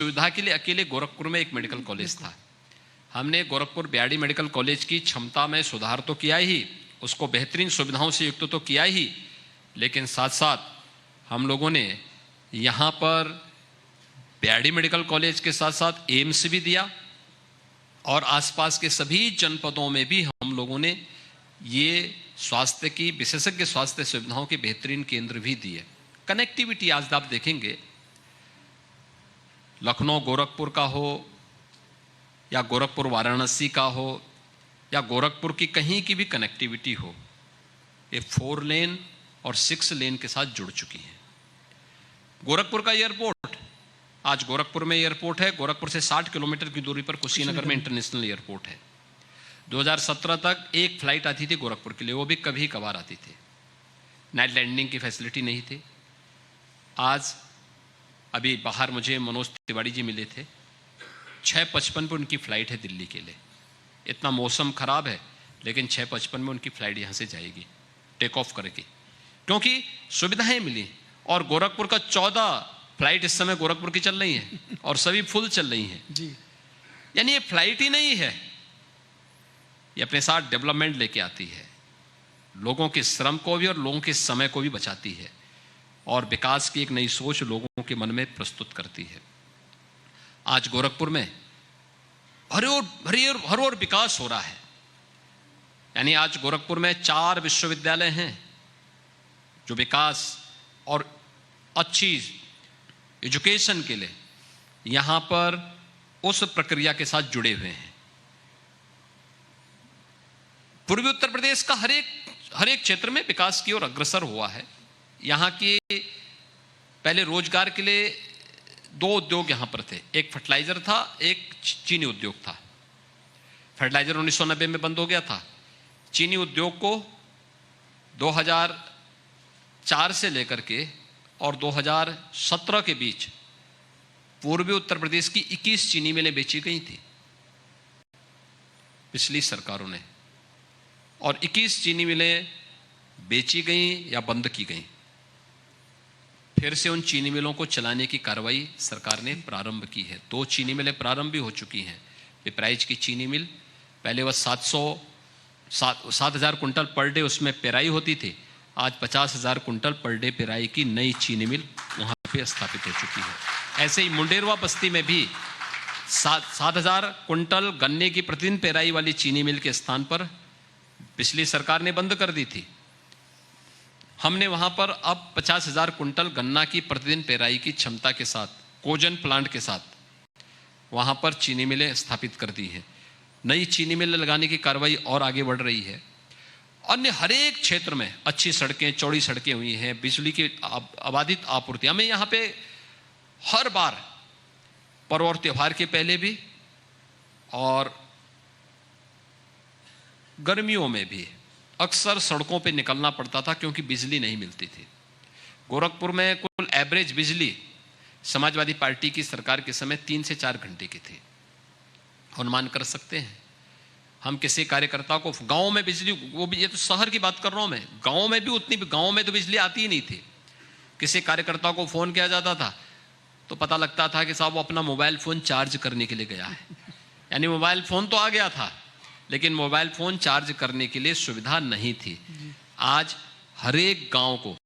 सुविधा के लिए अकेले गोरखपुर में एक मेडिकल कॉलेज था। हमने गोरखपुर बीआरडी मेडिकल कॉलेज की क्षमता में सुधार तो किया ही, उसको बेहतरीन सुविधाओं से युक्त तो किया ही, लेकिन साथ साथ हम लोगों ने यहाँ पर बीआरडी मेडिकल कॉलेज के साथ साथ एम्स भी दिया और आसपास के सभी जनपदों में भी हम लोगों ने ये स्वास्थ्य की विशेषज्ञ स्वास्थ्य सुविधाओं के बेहतरीन केंद्र भी दिए। कनेक्टिविटी आज आप देखेंगे, लखनऊ गोरखपुर का हो या गोरखपुर वाराणसी का हो या गोरखपुर की कहीं की भी कनेक्टिविटी हो, ये 4 लेन और 6 लेन के साथ जुड़ चुकी है। गोरखपुर का एयरपोर्ट, आज गोरखपुर में एयरपोर्ट है, गोरखपुर से 60 किलोमीटर की दूरी पर कुशीनगर में इंटरनेशनल एयरपोर्ट है। 2017 तक एक फ्लाइट आती थी गोरखपुर के लिए, वो भी कभी कभार आती थी, नाइट लैंडिंग की फैसिलिटी नहीं थी। आज अभी बाहर मुझे मनोज तिवारी जी मिले थे, 6:55 पर उनकी फ़्लाइट है दिल्ली के लिए। इतना मौसम ख़राब है लेकिन 6:55 में उनकी फ़्लाइट यहाँ से जाएगी टेक ऑफ करके, क्योंकि सुविधाएं मिली। और गोरखपुर का 14 फ्लाइट इस समय गोरखपुर की चल रही हैं और सभी फुल चल रही हैं जी। यानी ये फ्लाइट ही नहीं है, ये अपने साथ डेवलपमेंट लेके आती है, लोगों के श्रम को भी और लोगों के समय को भी बचाती है और विकास की एक नई सोच लोगों के मन में प्रस्तुत करती है। आज गोरखपुर में हर ओर विकास हो रहा है। यानी आज गोरखपुर में 4 विश्वविद्यालय हैं जो विकास और अच्छी एजुकेशन के लिए यहां पर उस प्रक्रिया के साथ जुड़े हुए हैं। पूर्वी उत्तर प्रदेश का हर एक क्षेत्र में विकास की ओर अग्रसर हुआ है। यहाँ के पहले रोजगार के लिए 2 उद्योग यहाँ पर थे, एक फर्टिलाइजर था, एक चीनी उद्योग था। फर्टिलाइजर 1990 में बंद हो गया था। चीनी उद्योग को 2004 से लेकर के और 2017 के बीच पूर्वी उत्तर प्रदेश की 21 चीनी मिलें बेची गई थी पिछली सरकारों ने, और 21 चीनी मिलें बेची गई या बंद की गई। फिर से उन चीनी मिलों को चलाने की कार्रवाई सरकार ने प्रारंभ की है। 2 चीनी मिलें प्रारंभ भी हो चुकी हैं। पिपराइच की चीनी मिल, पहले वह 7,000 कुंटल पर डे उसमें पेराई होती थी, आज 50,000 कुंटल पर डे पेराई की नई चीनी मिल वहाँ पे स्थापित हो चुकी है। ऐसे ही मुंडेरवा बस्ती में भी 7,000 कुंटल गन्ने की प्रतिदिन पेराई वाली चीनी मिल के स्थान पर पिछली सरकार ने बंद कर दी थी। हमने वहां पर अब 50,000 कुंटल गन्ना की प्रतिदिन पेराई की क्षमता के साथ, कोजन प्लांट के साथ वहां पर चीनी मिलें स्थापित कर दी हैं। नई चीनी मिल लगाने की कार्रवाई और आगे बढ़ रही है। अन्य हर एक क्षेत्र में अच्छी सड़कें, चौड़ी सड़कें हुई हैं, बिजली की अबाधित आपूर्ति। हमें यहाँ पे हर बार पर्व और त्योहार के पहले भी और गर्मियों में भी अक्सर सड़कों पे निकलना पड़ता था क्योंकि बिजली नहीं मिलती थी। गोरखपुर में कुल एवरेज बिजली समाजवादी पार्टी की सरकार के समय 3 से 4 घंटे की थी। अनुमान कर सकते हैं हम किसी कार्यकर्ता को गांव में बिजली, वो भी, ये तो शहर की बात कर रहा हूं मैं, गांव में भी गांव में तो बिजली आती ही नहीं थी। किसी कार्यकर्ता को फोन किया जाता था तो पता लगता था कि साहब वो अपना मोबाइल फोन चार्ज करने के लिए गया है। यानी मोबाइल फोन तो आ गया था लेकिन मोबाइल फोन चार्ज करने के लिए सुविधा नहीं थी। आज हर एक गांव को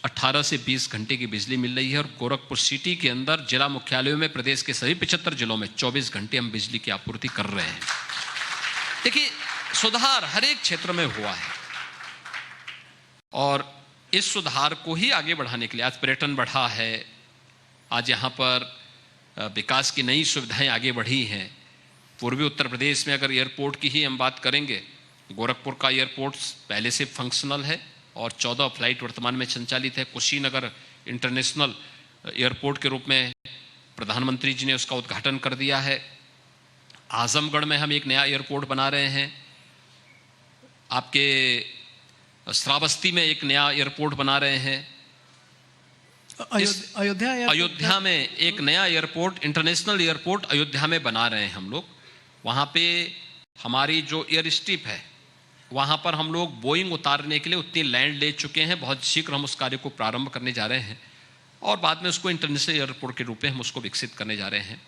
18 से 20 घंटे की बिजली मिल रही है और गोरखपुर सिटी के अंदर जिला मुख्यालयों में प्रदेश के सभी 75 जिलों में 24 घंटे हम बिजली की आपूर्ति कर रहे हैं। देखिए, सुधार हर एक क्षेत्र में हुआ है और इस सुधार को ही आगे बढ़ाने के लिए आज पर्यटन बढ़ा है, आज यहाँ पर विकास की नई सुविधाएं आगे बढ़ी हैं। पूर्वी उत्तर प्रदेश में अगर एयरपोर्ट की ही हम बात करेंगे, गोरखपुर का एयरपोर्ट पहले से फंक्शनल है और 14 फ्लाइट वर्तमान में संचालित है। कुशीनगर इंटरनेशनल एयरपोर्ट के रूप में प्रधानमंत्री जी ने उसका उद्घाटन कर दिया है। आजमगढ़ में हम एक नया एयरपोर्ट बना रहे हैं। आपके श्रावस्ती में एक नया एयरपोर्ट बना रहे हैं। अयोध्या में एक नया एयरपोर्ट, इंटरनेशनल एयरपोर्ट अयोध्या में बना रहे हैं हम लोग। वहाँ पे हमारी जो एयर स्ट्रिप है वहाँ पर हम लोग बोइंग उतारने के लिए उतनी लैंड ले चुके हैं। बहुत शीघ्र हम उस कार्य को प्रारंभ करने जा रहे हैं और बाद में उसको इंटरनेशनल एयरपोर्ट के रूप में हम उसको विकसित करने जा रहे हैं।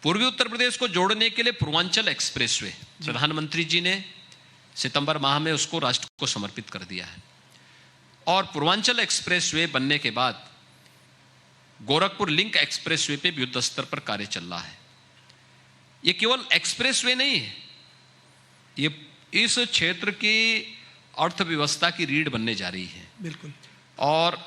पूर्वी उत्तर प्रदेश को जोड़ने के लिए पूर्वांचल एक्सप्रेसवे प्रधानमंत्री जी ने सितंबर माह में उसको राष्ट्र को समर्पित कर दिया है। और पूर्वांचल एक्सप्रेसवे बनने के बाद गोरखपुर लिंक एक्सप्रेसवे पे युद्ध स्तर पर कार्य चल रहा है। ये केवल एक्सप्रेसवे नहीं है, ये इस क्षेत्र की अर्थव्यवस्था की रीढ़ बनने जा रही है। बिल्कुल। और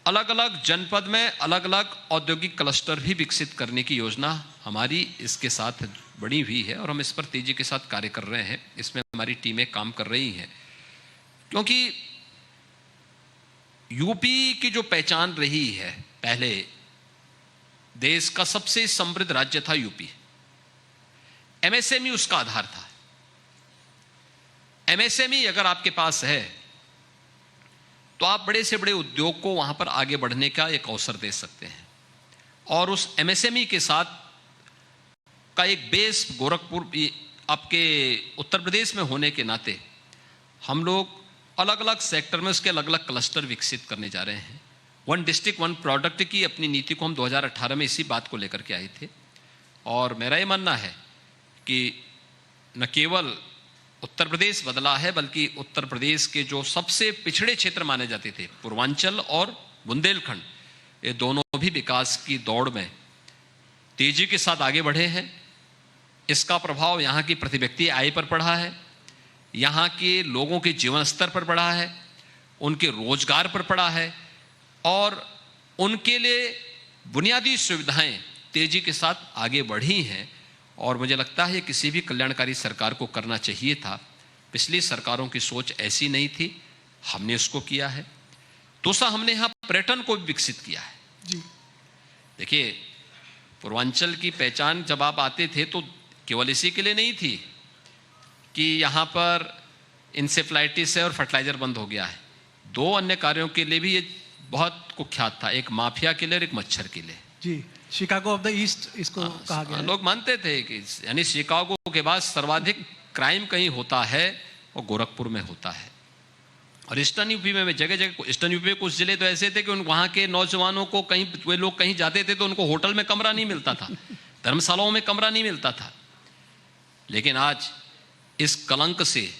अलग अलग जनपद में अलग अलग औद्योगिक क्लस्टर भी विकसित करने की योजना हमारी इसके साथ बनी हुई है और हम इस पर तेजी के साथ कार्य कर रहे हैं। इसमें हमारी टीमें काम कर रही हैं, क्योंकि यूपी की जो पहचान रही है, पहले देश का सबसे समृद्ध राज्य था यूपी, एमएसएमई उसका आधार था। एमएसएमई अगर आपके पास है तो आप बड़े से बड़े उद्योग को वहां पर आगे बढ़ने का एक अवसर दे सकते हैं। और उस एमएसएमई के साथ का एक बेस गोरखपुर आपके उत्तर प्रदेश में होने के नाते हम लोग अलग अलग सेक्टर में उसके अलग अलग क्लस्टर विकसित करने जा रहे हैं। वन डिस्ट्रिक्ट वन प्रोडक्ट की अपनी नीति को हम 2018 में इसी बात को लेकर के आए थे। और मेरा ये मानना है कि न केवल उत्तर प्रदेश बदला है, बल्कि उत्तर प्रदेश के जो सबसे पिछड़े क्षेत्र माने जाते थे, पूर्वांचल और बुंदेलखंड, ये दोनों भी विकास की दौड़ में तेजी के साथ आगे बढ़े हैं। इसका प्रभाव यहाँ की प्रति व्यक्ति आय पर पड़ा है, यहाँ के लोगों के जीवन स्तर पर पड़ा है, उनके रोजगार पर पड़ा है और उनके लिए बुनियादी सुविधाएं तेजी के साथ आगे बढ़ी हैं। और मुझे लगता है किसी भी कल्याणकारी सरकार को करना चाहिए था। पिछली सरकारों की सोच ऐसी नहीं थी, हमने उसको किया है। दूसरा, हमने यहाँ पर्यटन को भी विकसित किया है जी। देखिए, पूर्वांचल की पहचान जब आप आते थे तो केवल इसी के लिए नहीं थी कि यहाँ पर इंसेफ्लाइटिस है और फर्टिलाइजर बंद हो गया है। दो अन्य कार्यों के लिए भी ये बहुत कुख्यात था, एक माफिया के लिए और एक मच्छर के लिए। जी, शिकागो ऑफ द ईस्ट इसको कहा गया है। लोग मानते थे कि यानी शिकागो के बाद सर्वाधिक क्राइम कहीं होता है वो गोरखपुर में होता है। और ईस्टर्न यूपी में जगह जगह, ईस्टर्न यूपी में कुछ जिले तो ऐसे थे कि वहाँ के नौजवानों को कहीं, वे लोग कहीं जाते थे तो उनको होटल में कमरा नहीं मिलता था, धर्मशालाओं में कमरा नहीं मिलता था। लेकिन आज इस कलंक से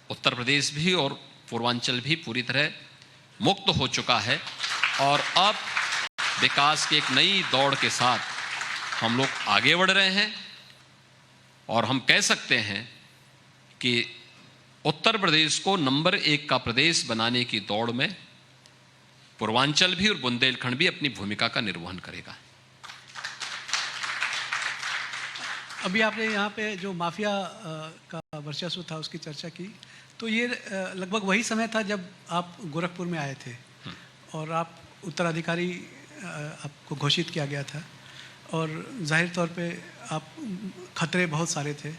उत्तर प्रदेश भी और पूर्वांचल भी पूरी तरह मुक्त हो चुका है और अब विकास की एक नई दौड़ के साथ हम लोग आगे बढ़ रहे हैं। और हम कह सकते हैं कि उत्तर प्रदेश को नंबर 1 का प्रदेश बनाने की दौड़ में पूर्वांचल भी और बुंदेलखंड भी अपनी भूमिका का निर्वहन करेगा। अभी आपने यहाँ पे जो माफिया का वर्चस्व था उसकी चर्चा की, तो ये लगभग वही समय था जब आप गोरखपुर में आए थे और आप उत्तराधिकारी आपको घोषित किया गया था और जाहिर तौर पे आप खतरे बहुत सारे थे।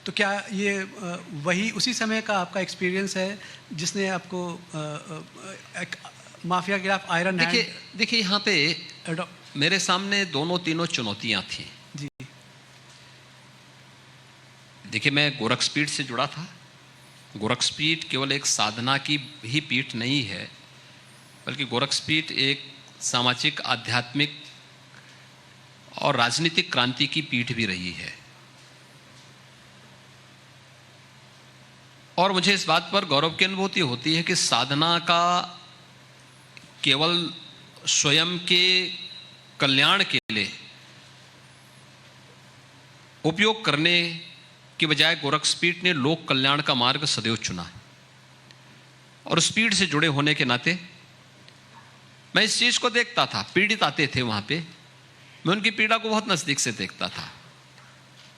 तो क्या ये वही उसी समय का आपका एक्सपीरियंस है जिसने आपको माफिया के खिलाफ आयरन हैंड? देखिए यहाँ पे मेरे सामने दोनों तीनों चुनौतियाँ थी जी। देखिए, मैं गोरखपीठ से जुड़ा था। गोरखपीठ केवल एक साधना की ही पीठ नहीं है, बल्कि गोरखपीठ एक सामाजिक, आध्यात्मिक और राजनीतिक क्रांति की पीठ भी रही है। और मुझे इस बात पर गौरव की अनुभूति होती है कि साधना का केवल स्वयं के कल्याण के लिए उपयोग करने की बजाय गोरखपीठ ने लोक कल्याण का मार्ग सदैव चुना। और उस पीठ से जुड़े होने के नाते मैं इस चीज को देखता था। पीड़ित आते थे वहां पे, मैं उनकी पीड़ा को बहुत नजदीक से देखता था।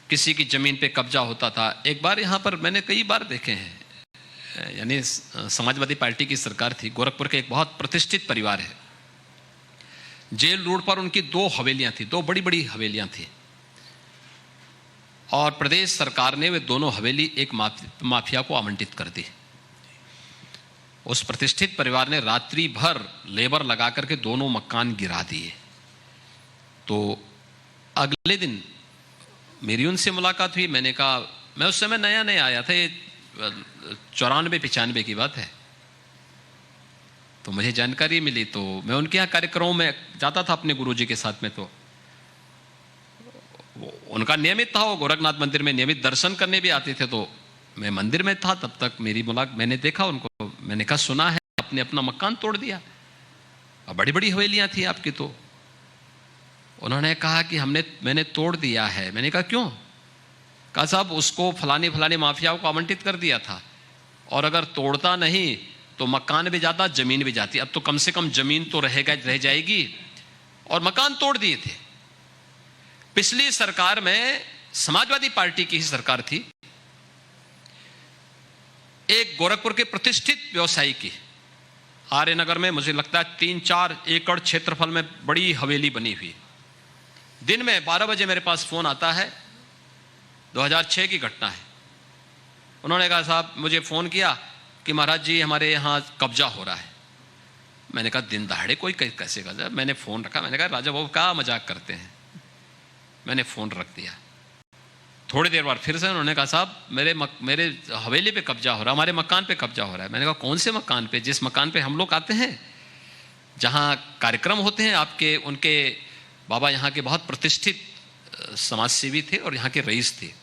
किसी की जमीन पे कब्जा होता था। एक बार यहां पर मैंने कई बार देखे हैं, यानी समाजवादी पार्टी की सरकार थी, गोरखपुर के एक बहुत प्रतिष्ठित परिवार है, जेल रोड पर उनकी 2 हवेलियां थी, 2 बड़ी बड़ी हवेलियां थी। और प्रदेश सरकार ने वे दोनों हवेली एक माफिया को आवंटित कर दी। उस प्रतिष्ठित परिवार ने रात्रि भर लेबर लगा करके दोनों मकान गिरा दिए। तो अगले दिन मेरी उनसे मुलाकात हुई। मैंने कहा, मैं उस समय नया नया आया था, ये 94-95 की बात है। तो मुझे जानकारी मिली, तो मैं उनके यहाँ कार्यक्रमों में जाता था अपने गुरुजी के साथ में। तो उनका नियमित था, वो गोरखनाथ मंदिर में नियमित दर्शन करने भी आते थे। तो मैं मंदिर में था तब तक मेरी मुलाकात, मैंने देखा उनको, मैंने कहा सुना है आपने अपना मकान तोड़ दिया, अब बड़ी बड़ी हवेलियां थी आपकी। तो उन्होंने कहा कि मैंने तोड़ दिया है। मैंने कहा क्यों? कहा साहब उसको फलाने फलाने माफियाओं को आवंटित कर दिया था, और अगर तोड़ता नहीं तो मकान भी जाता, जमीन भी जाती, अब तो कम से कम जमीन तो रह जाएगी, और मकान तोड़ दिए थे। पिछली सरकार में समाजवादी पार्टी की ही सरकार थी, एक गोरखपुर के प्रतिष्ठित व्यवसायी की आर्यनगर में मुझे लगता है 3-4 एकड़ क्षेत्रफल में बड़ी हवेली बनी हुई। दिन में 12 बजे मेरे पास फोन आता है, 2006 की घटना है। उन्होंने कहा साहब, मुझे फोन किया कि महाराज जी हमारे यहाँ कब्जा हो रहा है। मैंने कहा दिन दहाड़े कोई कैसे कब्जा? मैंने फोन रखा, मैंने कहा राजा बाबू क्या मजाक करते हैं। मैंने फोन रख दिया। थोड़ी देर बाद फिर से उन्होंने कहा साहब मेरे हवेली पे कब्जा हो रहा है, हमारे मकान पे कब्जा हो रहा है। मैंने कहा कौन से मकान पे? जिस मकान पे हम लोग आते हैं, जहाँ कार्यक्रम होते हैं आपके। उनके बाबा यहाँ के बहुत प्रतिष्ठित समाजसेवी थे और यहाँ के रईस थे।